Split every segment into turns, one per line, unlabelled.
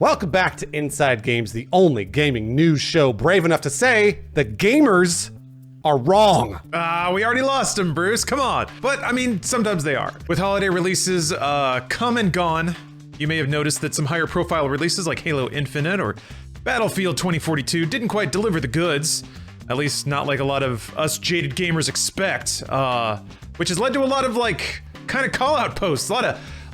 Welcome back to Inside Games, the only gaming news show brave enough to say the gamers are wrong.
We already lost them, Bruce. Come on. But, I mean, sometimes they are. With holiday releases come and gone, you may have noticed that some higher profile releases like Halo Infinite or Battlefield 2042 didn't quite deliver the goods. At least not like a lot of us jaded gamers expect, which has led to a lot of, like, kind of call-out posts.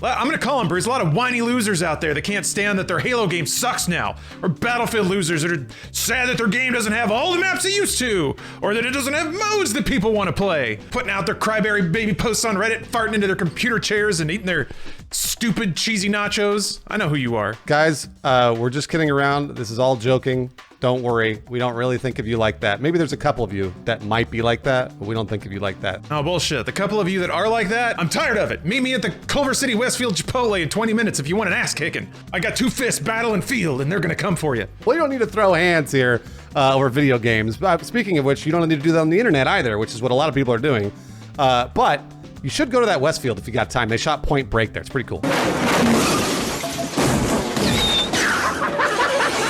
I'm gonna call them, Bruce, a lot of whiny losers out there that can't stand that their Halo game sucks now. Or Battlefield losers that are sad that their game doesn't have all the maps it used to. Or that it doesn't have modes that people want to play. Putting out their cryberry baby posts on Reddit, farting into their computer chairs and eating their stupid cheesy nachos. I know who you are.
Guys, we're just kidding around. This is all joking. Don't worry. We don't really think of you like that. Maybe there's a couple of you that might be like that, but we don't think of you like that.
Oh, bullshit. The couple of you that are like that, I'm tired of it. Meet me at the Culver City Westfield Chipotle in 20 minutes if you want an ass kicking. I got two fists, battle and field, and they're gonna come for you.
Well, you don't need to throw hands here over video games. Speaking of which, you don't need to do that on the internet either, which is what a lot of people are doing. But you should go to that Westfield if you got time. They shot Point Break there. It's pretty cool.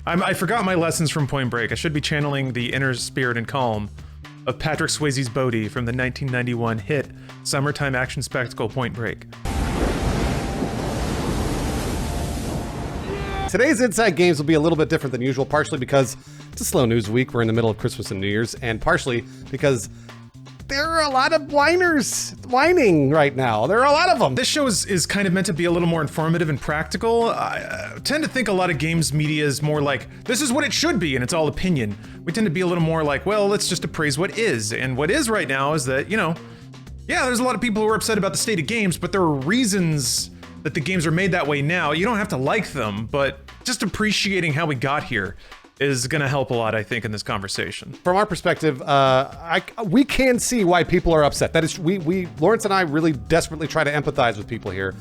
I forgot my lessons from Point Break. I should be channeling the inner spirit and calm of Patrick Swayze's Bodhi from the 1991 hit summertime action spectacle Point Break.
Today's Inside Games will be a little bit different than usual, partially because it's a slow news week. We're in the middle of Christmas and New Year's, and partially because there are a lot of whiners whining right now. There are a lot of them.
This show is kind of meant to be a little more informative and practical. I tend to think a lot of games media is more like, this is what it should be, and it's all opinion. We tend to be a little more like, well, let's just appraise what is. And what is right now is that, you know, yeah, there's a lot of people who are upset about the state of games, but there are reasons that the games are made that way now. You don't have to like them, but just appreciating how we got here is going to help a lot, I think, in this conversation.
From our perspective, we can see why people are upset. That is, Lawrence and I really desperately try to empathize with people here.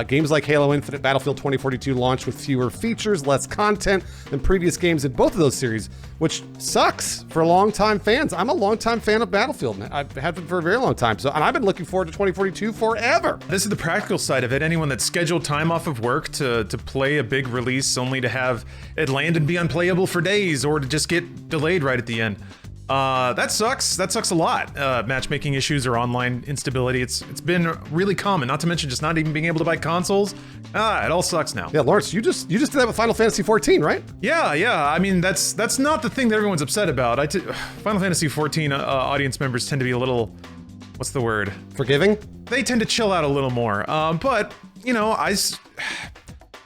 Games like Halo Infinite, Battlefield 2042 launched with fewer features, less content than previous games in both of those series, which sucks for longtime fans. I'm a longtime fan of Battlefield. I've had been for a very long time, and I've been looking forward to 2042 forever.
This is the practical side of it. Anyone that scheduled time off of work to play a big release only to have it land and be unplayable for days or to just get delayed right at the end. That sucks. That sucks a lot. Matchmaking issues or online instability. It's been really common, not to mention just not even being able to buy consoles. It all sucks now.
Yeah, Lawrence, you just did that with Final Fantasy 14, right?
Yeah. I mean, that's not the thing that everyone's upset about. Final Fantasy 14 audience members tend to be a little, what's the word?
Forgiving?
They tend to chill out a little more. But, you know,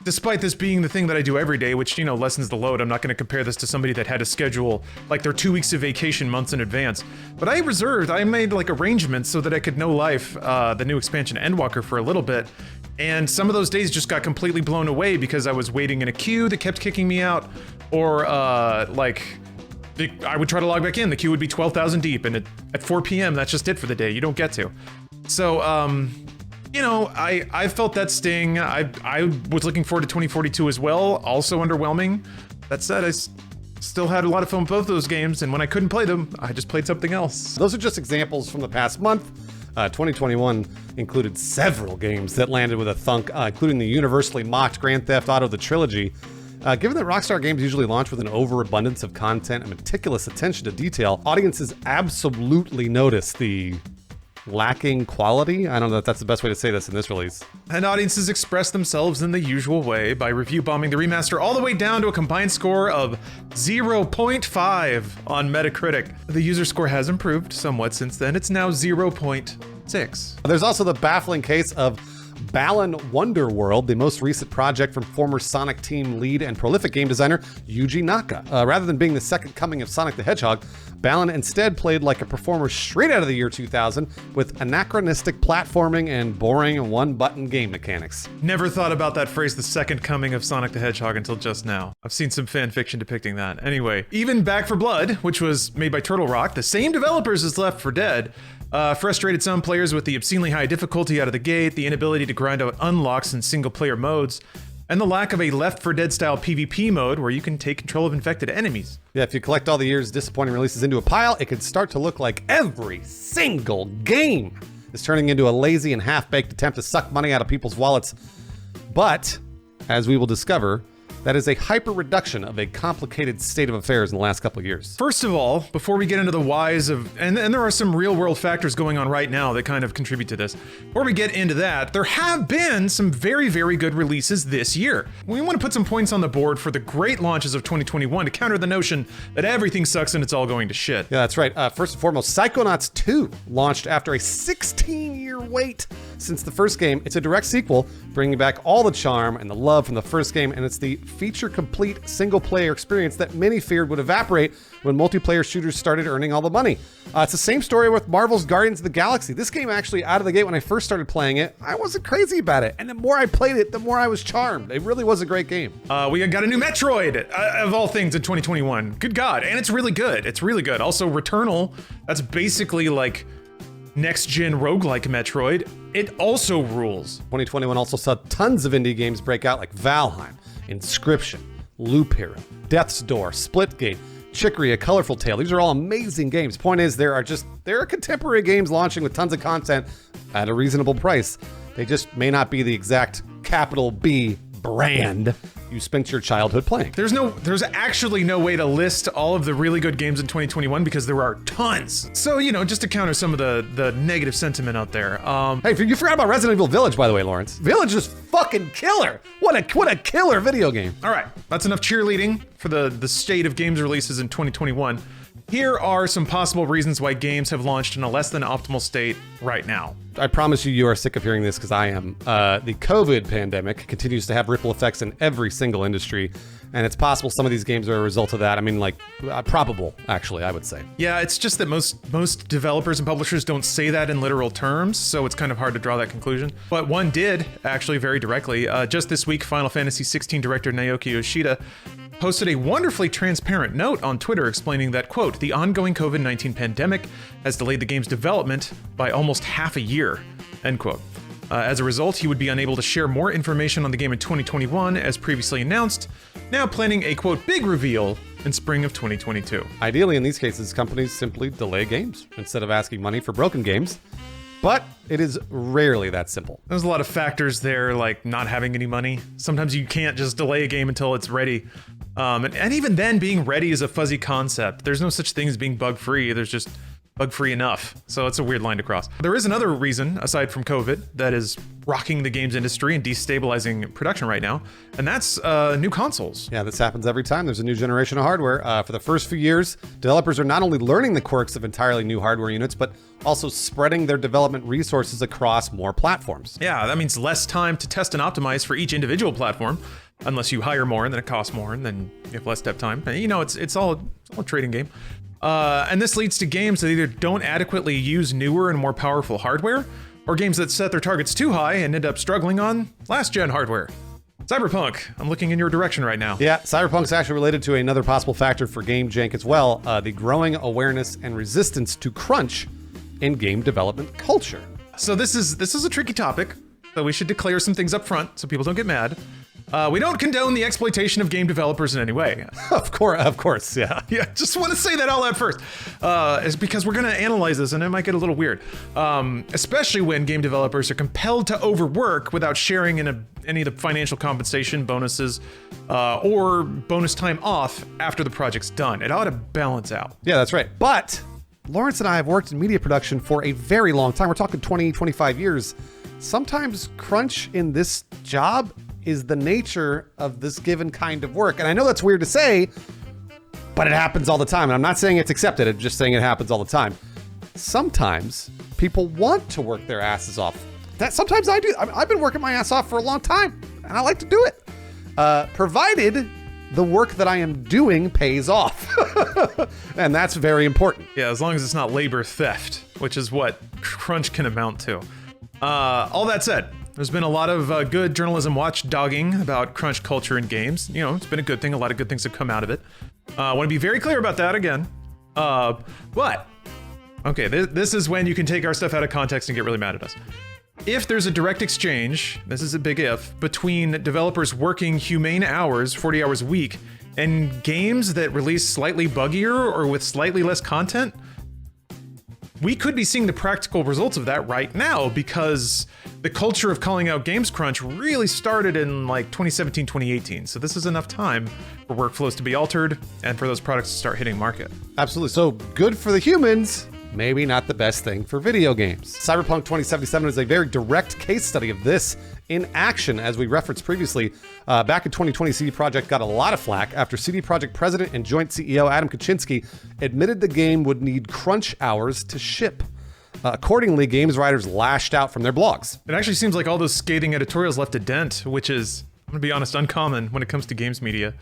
despite this being the thing that I do every day, which, you know, lessens the load, I'm not going to compare this to somebody that had to schedule like their 2 weeks of vacation months in advance. But I made like arrangements so that I could know life, the new expansion Endwalker for a little bit. And some of those days just got completely blown away because I was waiting in a queue that kept kicking me out. Or I would try to log back in. The queue would be 12,000 deep. And at 4 p.m., that's just it for the day. You don't get to. So, you know, I felt that sting. I was looking forward to 2042 as well. Also underwhelming. That said, I still had a lot of fun with both those games, and when I couldn't play them, I just played something else.
Those are just examples from the past month. 2021 included several games that landed with a thunk, including the universally mocked Grand Theft Auto The Trilogy. Given that Rockstar games usually launch with an overabundance of content and meticulous attention to detail, audiences absolutely notice the lacking quality. I don't know if that's the best way to say this in this release.
And audiences express themselves in the usual way by review bombing the remaster all the way down to a combined score of 0.5 on Metacritic. The user score has improved somewhat since then. It's now 0.6.
There's also the baffling case of Balan Wonderworld, the most recent project from former Sonic team lead and prolific game designer Yuji Naka. Rather than being the second coming of Sonic the Hedgehog, Balan instead played like a performer straight out of the year 2000 with anachronistic platforming and boring one-button game mechanics.
Never thought about that phrase, the second coming of Sonic the Hedgehog, until just now. I've seen some fan fiction depicting that. Anyway, even Back 4 Blood, which was made by Turtle Rock, the same developers as Left 4 Dead, frustrated some players with the obscenely high difficulty out of the gate, the inability to grind out unlocks in single-player modes, and the lack of a Left 4 Dead style PvP mode where you can take control of infected enemies.
Yeah, if you collect all the year's disappointing releases into a pile, it could start to look like every single game is turning into a lazy and half-baked attempt to suck money out of people's wallets. But, as we will discover, that is a hyper reduction of a complicated state of affairs in the last couple of years.
First of all, before we get into the whys of, and there are some real world factors going on right now that kind of contribute to this. Before we get into that, there have been some very, very good releases this year. We want to put some points on the board for the great launches of 2021 to counter the notion that everything sucks and it's all going to shit.
Yeah, that's right. First and foremost, Psychonauts 2 launched after a 16-year wait since the first game. It's a direct sequel, bringing back all the charm and the love from the first game, and it's the feature-complete single-player experience that many feared would evaporate when multiplayer shooters started earning all the money. It's the same story with Marvel's Guardians of the Galaxy. This game actually, out of the gate, when I first started playing it, I wasn't crazy about it, and the more I played it, the more I was charmed. It really was a great game.
We got a new Metroid, of all things, in 2021. Good God, and it's really good. It's really good. Also, Returnal, that's basically like next-gen roguelike Metroid. It also rules.
2021 also saw tons of indie games break out, like Valheim, Inscription, Loop Hero, Death's Door, Splitgate, Chicory, A Colorful Tale. These are all amazing games. Point is, there are contemporary games launching with tons of content at a reasonable price. They just may not be the exact capital B brand you spent your childhood playing.
There's actually no way to list all of the really good games in 2021 because there are tons. So, just to counter some of the negative sentiment out there.
Hey, you forgot about Resident Evil Village, by the way, Lawrence. Village is fucking killer. What a killer video game.
All right, that's enough cheerleading for the state of games releases in 2021. Here are some possible reasons why games have launched in a less than optimal state right now.
I promise you are sick of hearing this because I am. The COVID pandemic continues to have ripple effects in every single industry, and it's possible some of these games are a result of that. I mean, probable, actually, I would say.
Yeah, it's just that most developers and publishers don't say that in literal terms, so it's kind of hard to draw that conclusion. But one did, actually, very directly. Just this week, Final Fantasy XVI director Naoki Yoshida posted a wonderfully transparent note on Twitter explaining that, quote, the ongoing COVID-19 pandemic has delayed the game's development by almost half a year, end quote. As a result, he would be unable to share more information on the game in 2021 as previously announced, now planning a, quote, big reveal in spring of 2022.
Ideally, in these cases, companies simply delay games instead of asking money for broken games. But it is rarely that simple.
There's a lot of factors there, like not having any money. Sometimes you can't just delay a game until it's ready. And even then, being ready is a fuzzy concept. There's no such thing as being bug-free. There's just bug-free enough. So it's a weird line to cross. There is another reason, aside from COVID, that is rocking the games industry and destabilizing production right now, and that's new consoles.
Yeah, this happens every time there's a new generation of hardware. For the first few years, developers are not only learning the quirks of entirely new hardware units, but also spreading their development resources across more platforms.
Yeah, that means less time to test and optimize for each individual platform, unless you hire more and then it costs more and then you have less dev time. It's all a trading game. And this leads to games that either don't adequately use newer and more powerful hardware, or games that set their targets too high and end up struggling on last-gen hardware. Cyberpunk, I'm looking in your direction right now.
Yeah, Cyberpunk's actually related to another possible factor for game jank as well, the growing awareness and resistance to crunch in game development culture.
So this is a tricky topic, so we should declare some things up front so people don't get mad. We don't condone the exploitation of game developers in any way.
Of course, yeah.
Yeah, just want to say that all out first. Is because we're going to analyze this and it might get a little weird. Especially when game developers are compelled to overwork without sharing in any of the financial compensation, bonuses, or bonus time off after the project's done. It ought to balance out.
Yeah, that's right. But Lawrence and I have worked in media production for a very long time. We're talking 20, 25 years. Sometimes crunch in this job is the nature of this given kind of work. And I know that's weird to say, but it happens all the time. And I'm not saying it's accepted, I'm just saying it happens all the time. Sometimes people want to work their asses off. Sometimes I do. I've been working my ass off for a long time, and I like to do it. Provided the work that I am doing pays off. And that's very important.
Yeah, as long as it's not labor theft, which is what crunch can amount to. All that said, there's been a lot of good journalism watchdogging about crunch culture in games. It's been a good thing. A lot of good things have come out of it. I want to be very clear about that again. But, okay, this is when you can take our stuff out of context and get really mad at us. If there's a direct exchange, this is a big if, between developers working humane hours, 40 hours a week, and games that release slightly buggier or with slightly less content, we could be seeing the practical results of that right now, because the culture of calling out games crunch really started in like 2017, 2018. So this is enough time for workflows to be altered and for those products to start hitting market.
Absolutely. So good for the humans, maybe not the best thing for video games. Cyberpunk 2077 is a very direct case study of this in action. As we referenced previously, back in 2020, CD Projekt got a lot of flack after CD Projekt president and joint CEO Adam Kaczynski admitted the game would need crunch hours to ship. Accordingly, games writers lashed out from their blogs.
It actually seems like all those scathing editorials left a dent, which is, I'm gonna be honest, uncommon when it comes to games media.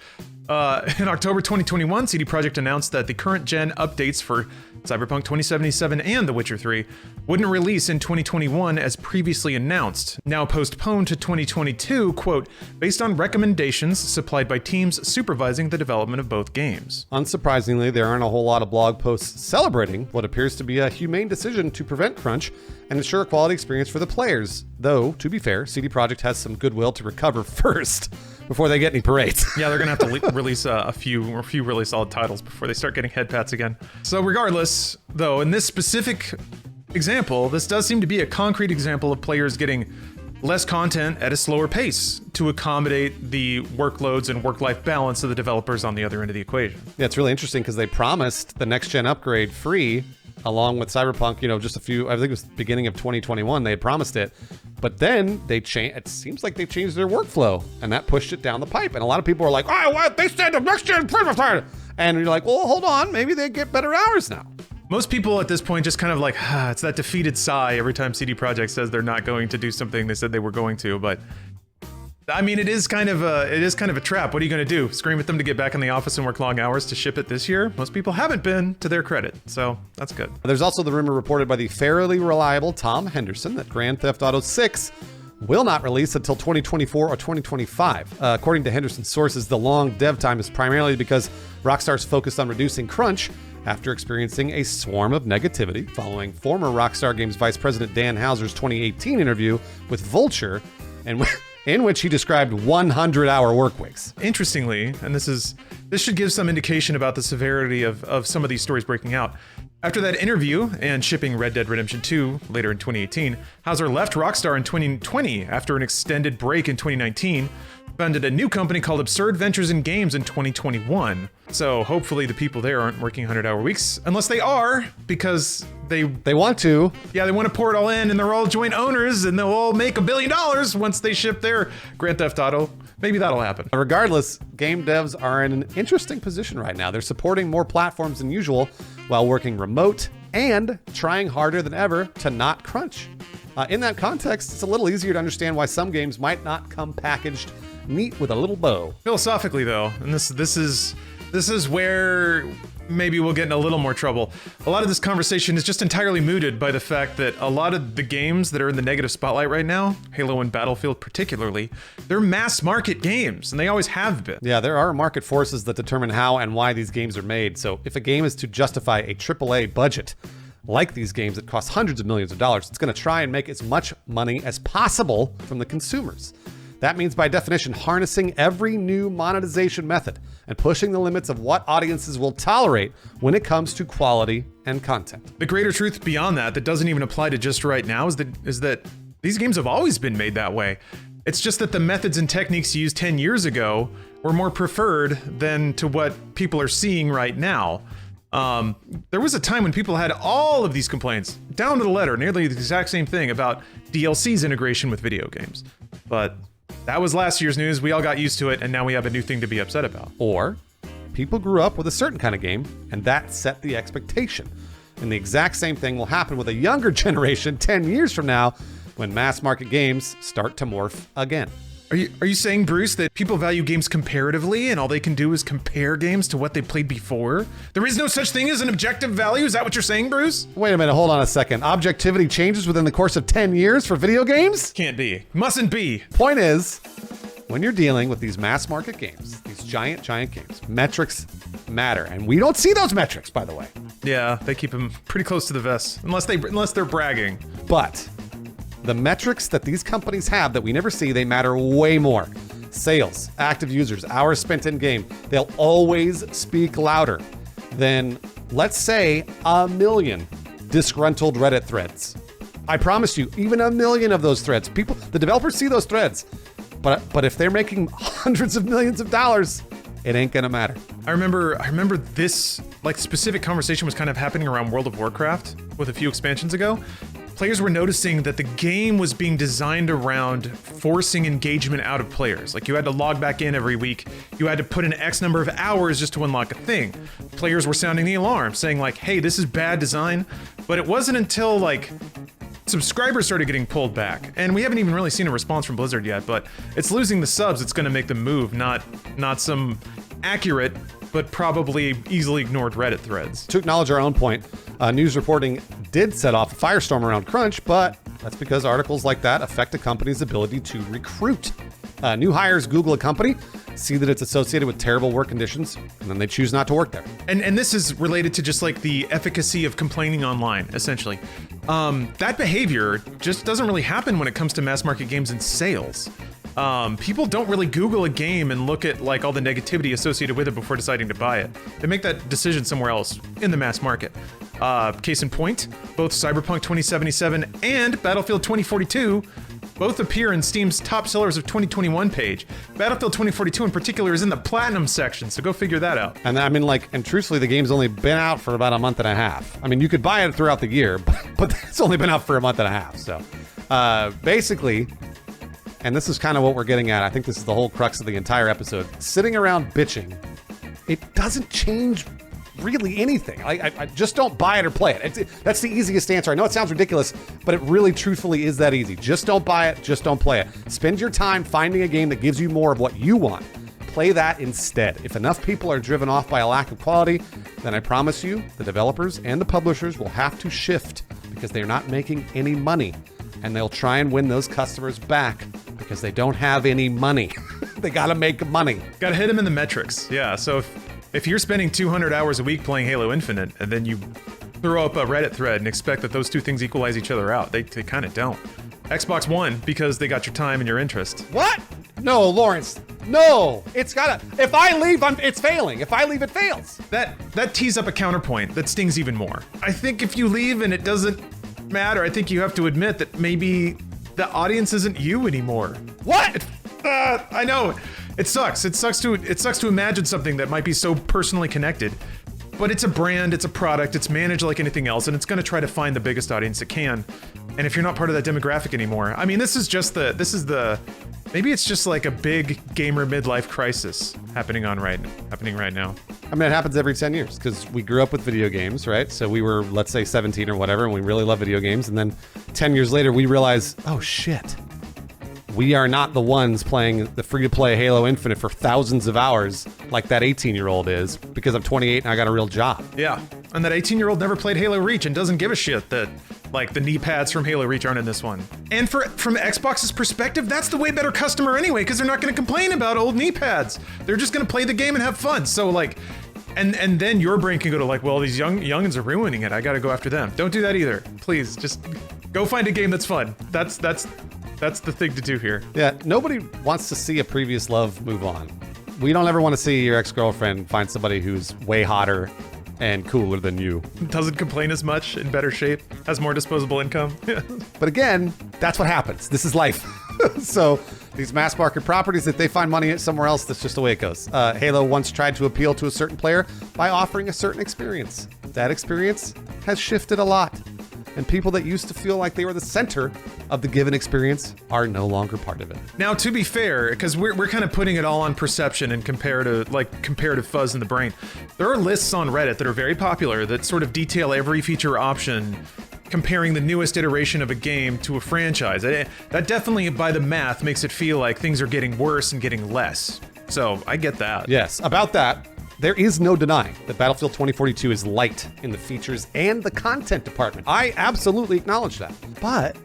In October 2021, CD Projekt announced that the current gen updates for Cyberpunk 2077 and The Witcher 3 wouldn't release in 2021 as previously announced, now postponed to 2022, quote, based on recommendations supplied by teams supervising the development of both games.
Unsurprisingly, there aren't a whole lot of blog posts celebrating what appears to be a humane decision to prevent crunch and ensure a quality experience for the players. Though, to be fair, CD Projekt has some goodwill to recover first before they get any parades.
Yeah, they're gonna have to release a few really solid titles before they start getting head pats again. So regardless, though, in this specific example, this does seem to be a concrete example of players getting less content at a slower pace to accommodate the workloads and work-life balance of the developers on the other end of the equation.
Yeah, it's really interesting because they promised the next-gen upgrade free along with Cyberpunk, just I think it was the beginning of 2021, they had promised it. But then it seems like they changed their workflow and that pushed it down the pipe. And a lot of people are like, oh, what? They said the next gen. And you're like, well, hold on. Maybe they get better hours now.
Most people at this point just kind of like, it's that defeated sigh every time CD Projekt says they're not going to do something they said they were going to. But I mean, it is kind of a trap. What are you going to do? Scream at them to get back in the office and work long hours to ship it this year? Most people haven't been, to their credit. So that's good.
There's also the rumor reported by the fairly reliable Tom Henderson that Grand Theft Auto 6 will not release until 2024 or 2025. According to Henderson's sources, the long dev time is primarily because Rockstar's focused on reducing crunch after experiencing a swarm of negativity following former Rockstar Games Vice President Dan Houser's 2018 interview with Vulture, and in which he described 100-hour work weeks.
Interestingly, and this should give some indication about the severity of some of these stories breaking out. After that interview and shipping Red Dead Redemption 2 later in 2018, Houser left Rockstar in 2020 after an extended break in 2019, founded a new company called Absurd Ventures in Games in 2021. So hopefully the people there aren't working 100-hour weeks, unless they are, because they
want to.
Yeah, they want to pour it all in, and they're all joint owners, and they'll all make $1 billion once they ship their Grand Theft Auto. Maybe that'll happen.
Regardless, game devs are in an interesting position right now. They're supporting more platforms than usual while working remote and trying harder than ever to not crunch. In that context, it's a little easier to understand why some games might not come packaged neat with a little bow.
Philosophically, though, and this is where maybe we'll get in a little more trouble. A lot of this conversation is just entirely mooted by the fact that a lot of the games that are in the negative spotlight right now, Halo and Battlefield particularly, they're mass market games, and they always have been.
Yeah, there are market forces that determine how and why these games are made. So if a game is to justify a AAA budget, like these games that cost hundreds of millions of dollars, it's going to try and make as much money as possible from the consumers. That means, by definition, harnessing every new monetization method and pushing the limits of what audiences will tolerate when it comes to quality and content.
The greater truth beyond that doesn't even apply to just right now is that these games have always been made that way. It's just that the methods and techniques used 10 years ago were more preferred than to what people are seeing right now. There was a time when people had all of these complaints, down to the letter, nearly the exact same thing about DLC's integration with video games. But that was last year's news. We all got used to it, and now we have a new thing to be upset about.
Or people grew up with a certain kind of game, and that set the expectation. And the exact same thing will happen with a younger generation 10 years from now when mass market games start to morph again.
Are you saying, Bruce, that people value games comparatively and all they can do is compare games to what they played before? There is no such thing as an objective value? Is that what you're saying, Bruce?
Wait a minute, hold on a second. Objectivity changes within the course of 10 years for video games?
Can't be. Mustn't be.
Point is, when you're dealing with these mass market games, these giant games, metrics matter. And we don't see those metrics, by the way.
Yeah, they keep them pretty close to the vest, unless they're bragging.
But the metrics that these companies have that we never see, they matter way more. Sales, active users, hours spent in game, they'll always speak louder than, let's say, 1 million disgruntled Reddit threads. I promise you, even 1 million of those threads. The developers see those threads, but if they're making hundreds of millions of dollars, it ain't gonna matter.
I remember this like specific conversation was kind of happening around World of Warcraft with a few expansions ago. Players were noticing that the game was being designed around forcing engagement out of players. Like you had to log back in every week. You had to put in X number of hours just to unlock a thing. Players were sounding the alarm, saying like, hey, this is bad design. But it wasn't until like subscribers started getting pulled back. And we haven't even really seen a response from Blizzard yet, but it's losing the subs that's gonna make them move, not some accurate but probably easily ignored Reddit threads.
To acknowledge our own point, news reporting did set off a firestorm around crunch, but that's because articles like that affect a company's ability to recruit. New hires Google a company, see that it's associated with terrible work conditions, and then they choose not to work there.
And this is related to just like the efficacy of complaining online, essentially. That behavior just doesn't really happen when it comes to mass market games and sales. People don't really Google a game and look at like all the negativity associated with it before deciding to buy it. They make that decision somewhere else in the mass market. Case in point, both Cyberpunk 2077 and Battlefield 2042 both appear in Steam's top sellers of 2021 page. Battlefield 2042 in particular is in the platinum section, so go figure that out.
And I mean, like, and truthfully, the game's only been out for about a month and a half. I mean, you could buy it throughout the year, but it's only been out for a month and a half. So basically, and this is kind of what we're getting at, I think this is the whole crux of the entire episode, sitting around bitching, it doesn't change really anything. I just don't buy it or play it. That's the easiest answer. I know it sounds ridiculous, but it really truthfully is that easy. Just don't buy it, just don't play it. Spend your time finding a game that gives you more of what you want. Play that instead. If enough people are driven off by a lack of quality, then I promise you, the developers and the publishers will have to shift because they're not making any money. And they'll try and win those customers back because they don't have any money. They gotta make money.
Gotta hit them in the metrics. Yeah, so if you're spending 200 hours a week playing Halo Infinite and then you throw up a Reddit thread and expect that those two things equalize each other out, they kind of don't. Xbox won because they got your time and your interest.
What? No, Lawrence. No. It's gotta. If I leave, it's failing. If I leave, it fails.
That tees up a counterpoint that stings even more. I think if you leave and it doesn't matter, I think you have to admit that maybe the audience isn't you anymore.
What?
I know. It sucks. It sucks to imagine something that might be so personally connected, but it's a brand, it's a product, it's managed like anything else, and it's going to try to find the biggest audience it can. And if you're not part of that demographic anymore, I mean, maybe it's just like a big gamer midlife crisis happening right now.
I mean, it happens every 10 years because we grew up with video games, right? So we were, let's say 17 or whatever, and we really love video games. And then 10 years later, we realize, oh shit, we are not the ones playing the free-to-play Halo Infinite for thousands of hours like that 18-year-old is because I'm 28 and I got a real job.
Yeah, and that 18-year-old never played Halo Reach and doesn't give a shit that like the knee pads from Halo Reach aren't in this one. And from Xbox's perspective, that's the way better customer anyway, because they're not going to complain about old knee pads. They're just going to play the game and have fun. So like, and then your brain can go to like, well, these youngins are ruining it. I got to go after them. Don't do that either. Please, just go find a game that's fun. That's the thing to do here.
Yeah, nobody wants to see a previous love move on. We don't ever want to see your ex-girlfriend find somebody who's way hotter and cooler than you.
Doesn't complain as much, in better shape, has more disposable income.
But again, that's what happens. This is life. So these mass market properties, if they find money somewhere else, that's just the way it goes. Halo once tried to appeal to a certain player by offering a certain experience. That experience has shifted a lot. And people that used to feel like they were the center of the given experience are no longer part of it.
Now, to be fair, because we're kind of putting it all on perception and comparative fuzz in the brain, there are lists on Reddit that are very popular that sort of detail every feature option, comparing the newest iteration of a game to a franchise. That definitely, by the math, makes it feel like things are getting worse and getting less. So I get that.
Yes, about that. There is no denying that Battlefield 2042 is light in the features and the content department. I absolutely acknowledge that. But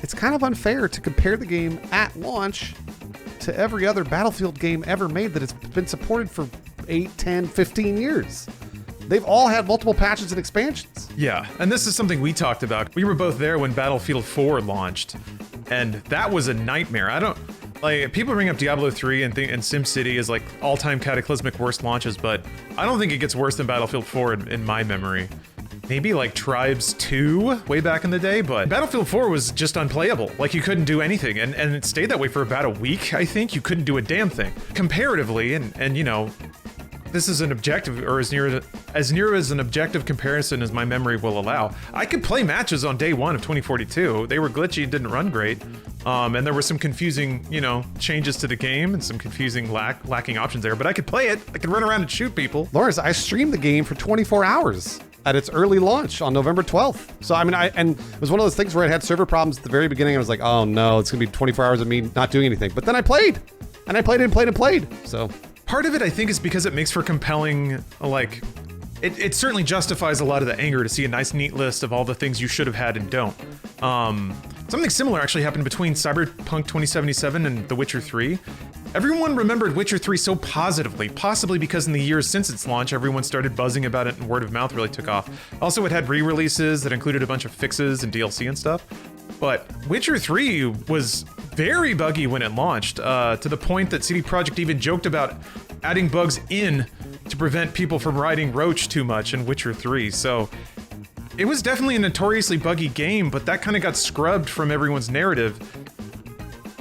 it's kind of unfair to compare the game at launch to every other Battlefield game ever made that has been supported for 8, 10, 15 years. They've all had multiple patches and expansions.
Yeah, and this is something we talked about. We were both there when Battlefield 4 launched, and that was a nightmare. Like, people bring up Diablo 3 and SimCity as like all-time cataclysmic worst launches, but I don't think it gets worse than Battlefield 4 in my memory. maybe like Tribes 2 way back in the day, but Battlefield 4 was just unplayable. Like you couldn't do anything, and it stayed that way for about a week, I think. You couldn't do a damn thing. Comparatively, and you know, this is an objective, or as near as an objective comparison as my memory will allow. I could play matches on day one of 2042. They were glitchy and didn't run great. And there were some confusing, you know, changes to the game and some confusing lacking options there, but I could play it. I could run around and shoot people.
Lawrence, I streamed the game for 24 hours at its early launch on November 12th. So, I mean, and it was one of those things where it had server problems at the very beginning. I was like, oh no, it's gonna be 24 hours of me not doing anything. But then I played, and I played and played and played, so.
Part of it, I think, is because it makes for compelling, like, it certainly justifies a lot of the anger to see a nice, neat list of all the things you should have had and don't. Something similar actually happened between Cyberpunk 2077 and The Witcher 3. Everyone remembered Witcher 3 so positively, possibly because in the years since its launch, everyone started buzzing about it and word of mouth really took off. Also, it had re-releases that included a bunch of fixes and DLC and stuff. But Witcher 3 was very buggy when it launched, to the point that CD Projekt even joked about adding bugs in to prevent people from riding Roach too much in Witcher 3. So it was definitely a notoriously buggy game, but that kind of got scrubbed from everyone's narrative,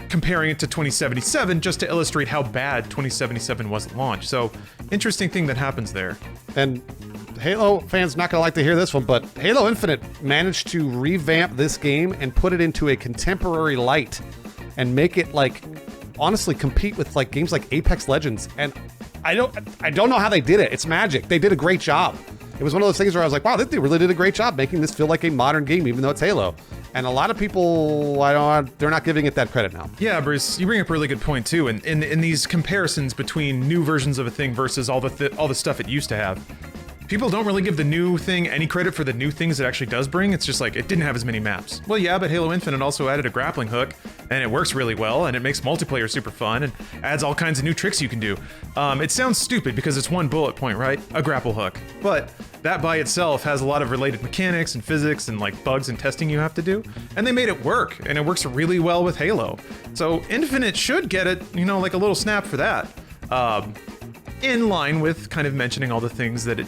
comparing it to 2077 just to illustrate how bad 2077 was at launch. So interesting thing that happens there.
And Halo fans not gonna like to hear this one, but Halo Infinite managed to revamp this game and put it into a contemporary light and make it, like, honestly compete with like games like Apex Legends. And I don't know how they did it. It's magic. They did a great job. It was one of those things where I was like, wow, they really did a great job making this feel like a modern game, even though it's Halo. And a lot of people, they're not giving it that credit now.
Yeah, Bruce, you bring up a really good point too. And in these comparisons between new versions of a thing versus all the stuff it used to have, people don't really give the new thing any credit for the new things it actually does bring. It's just like, it didn't have as many maps. Well, yeah, but Halo Infinite also added a grappling hook, and it works really well, and it makes multiplayer super fun, and adds all kinds of new tricks you can do. It sounds stupid because it's one bullet point, right? A grapple hook. But that by itself has a lot of related mechanics and physics and like bugs and testing you have to do. And they made it work, and it works really well with Halo. So Infinite should get it, you know, like a little snap for that. In line with kind of mentioning all the things that it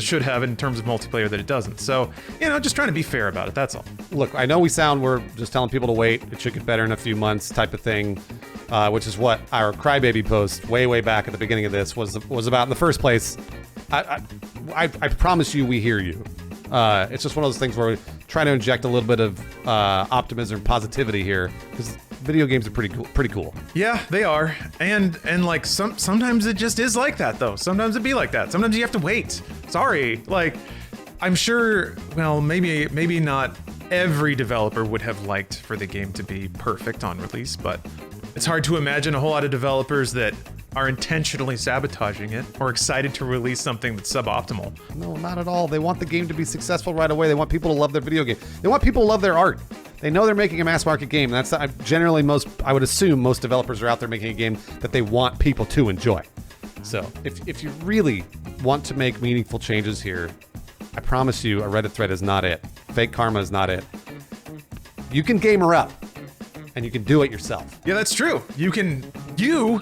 should have in terms of multiplayer that it doesn't. So, you know, just trying to be fair about it, that's all.
Look, I know we're just telling people to wait. It should get better in a few months type of thing, which is what our Crybaby post way back at the beginning of this was about in the first place. I promise you we hear you. It's just one of those things where we try to inject a little bit of optimism and positivity here, because video games are pretty cool.
Yeah, they are. And like sometimes it just is like that though. Sometimes it be like that. Sometimes you have to wait. Sorry. Like, I'm sure, well, maybe not every developer would have liked for the game to be perfect on release, but it's hard to imagine a whole lot of developers that are intentionally sabotaging it or excited to release something that's suboptimal.
No, not at all. They want the game to be successful right away. They want people to love their video game. They want people to love their art. They know they're making a mass market game. That's generally I would assume most developers are out there making a game that they want people to enjoy. So if you really want to make meaningful changes here, I promise you a Reddit thread is not it. Fake karma is not it. You can gamer up, and you can do it yourself.
Yeah, that's true. You,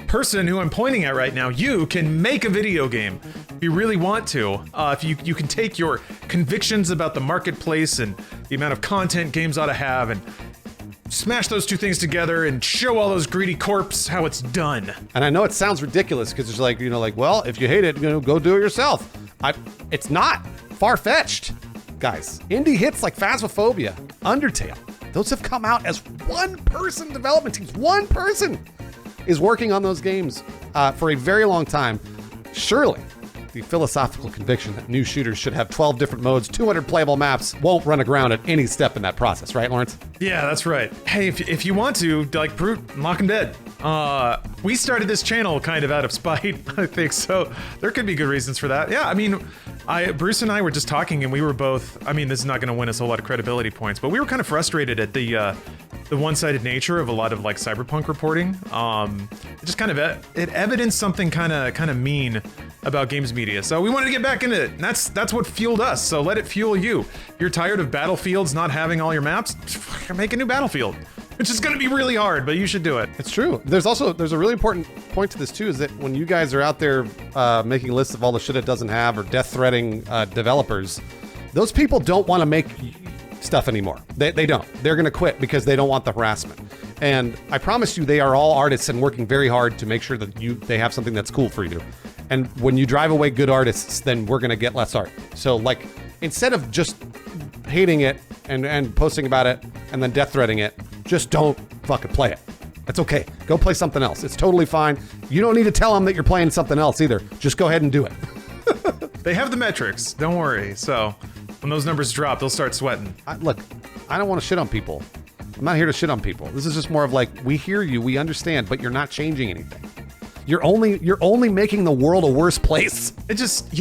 person who I'm pointing at right now, you can make a video game if you really want to. If you can take your convictions about the marketplace and the amount of content games ought to have and smash those two things together and show all those greedy corps how it's done.
And I know it sounds ridiculous because it's like, well, if you hate it, go do it yourself. It's not far-fetched, guys. Indie hits like Phasmophobia, Undertale, those have come out as one-person development teams. One person is working on those games for a very long time. Surely, the philosophical conviction that new shooters should have 12 different modes, 200 playable maps, won't run aground at any step in that process, right, Lawrence?
Yeah, that's right. Hey, if you want to, like, Brute, lock 'em dead. We started this channel kind of out of spite, I think, so there could be good reasons for that. Yeah, I mean, Bruce and I were just talking, and we were both, I mean, this is not going to win us a lot of credibility points, but we were kind of frustrated at the one-sided nature of a lot of, like, cyberpunk reporting. It just kind of, it evidenced something kind of mean about games media, so we wanted to get back into it, and that's what fueled us, so let it fuel you. If you're tired of Battlefields not having all your maps, make a new Battlefield. which is going to be really hard, but you should do it.
It's true. There's a really important point to this too, is that when you guys are out there making lists of all the shit it doesn't have or death threatening developers, those people don't want to make stuff anymore. They don't. They're going to quit because they don't want the harassment. And I promise you, they are all artists and working very hard to make sure that they have something that's cool for you. And when you drive away good artists, then we're going to get less art. So like, instead of just hating it and posting about it and then death threatening it, just don't fucking play it. That's okay. Go play something else. It's totally fine. You don't need to tell them that you're playing something else either. Just go ahead and do it.
They have the metrics. Don't worry. So when those numbers drop, they'll start sweating.
Look, I don't want to shit on people. I'm not here to shit on people. This is just more of like, we hear you, we understand, but you're not changing anything. You're only making the world a worse place.
It just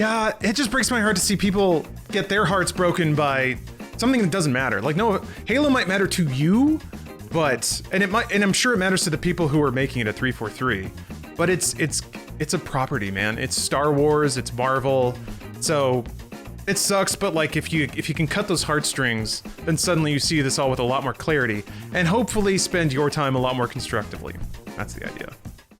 breaks my heart to see people get their hearts broken by something that doesn't matter. Like, no, Halo might matter to you, but and I'm sure it matters to the people who are making it at 343. But it's a property, man. It's Star Wars, it's Marvel. So it sucks, but like if you can cut those heartstrings, then suddenly you see this all with a lot more clarity and hopefully spend your time a lot more constructively. That's the idea.